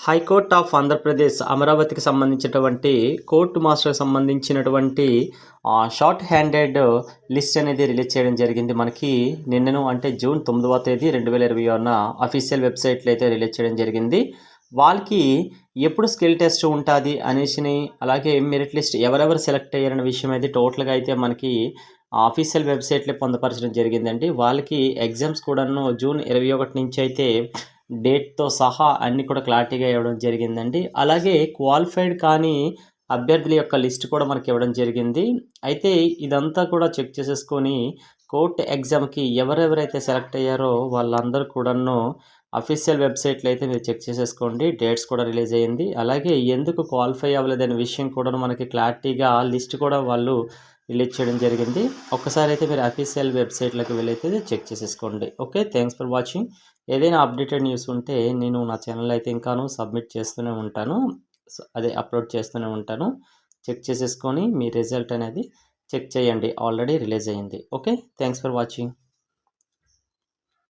High court of Andhra Pradesh అమరావతికి సంబంధించినటువంటి court మాస్టర్కి సంబంధించినటువంటి షార్ట్ హ్యాండెడ్ లిస్ట్ అనేది రిలీజ్ చేయడం జరిగింది. మనకి నిన్నను అంటే జూన్ 9వ తేదీ 2020 అఫీషియల్ వెబ్సైట్లో అయితే రిలీజ్ చేయడం జరిగింది. వాళ్ళకి ఎప్పుడు స్కిల్ టెస్ట్ ఉంటుంది అనేసి, అలాగే మెరిట్ లిస్ట్ ఎవరెవరు సెలెక్ట్ అయ్యారనే విషయం అయితే టోటల్గా అయితే మనకి అఫీషియల్ వెబ్సైట్లో పొందుపరచడం జరిగిందండి. వాళ్ళకి ఎగ్జామ్స్ కూడాను జూన్ 21 నుంచి అయితే డేట్తో సహా అన్నీ కూడా క్లారిటీగా ఇవ్వడం జరిగిందండి. అలాగే క్వాలిఫైడ్ కానీ అభ్యర్థుల యొక్క లిస్ట్ కూడా మనకి ఇవ్వడం జరిగింది. అయితే ఇదంతా కూడా చెక్ చేసేసుకొని కోర్టు ఎగ్జామ్కి ఎవరెవరైతే సెలెక్ట్ అయ్యారో వాళ్ళందరూ కూడాను అఫీషియల్ వెబ్సైట్లో అయితే మీరు చెక్ చేసేసుకోండి. డేట్స్ కూడా రిలీజ్ అయ్యింది. అలాగే ఎందుకు క్వాలిఫై అవ్వలేదనే విషయం కూడా మనకి క్లారిటీగా లిస్ట్ కూడా వాళ్ళు రిలీజ్ చేయడం జరిగింది. ఒక్కసారి అయితే మీరు అఫీషియల్ వెబ్సైట్లోకి వెళ్ళైతే చెక్ చేసేసుకోండి. Okay, thanks for watching. ఏదైనా అప్డేటెడ్ న్యూస్ ఉంటే నేను నా ఛానల్లో అయితే ఇంకాను సబ్మిట్ చేస్తూనే ఉంటాను, అప్లోడ్ చేస్తూనే ఉంటాను. చెక్ చేసేసుకొని మీ రిజల్ట్ అనేది చెక్ చేయండి. ఆల్రెడీ రిలీజ్ అయ్యింది. Okay, thanks for watching.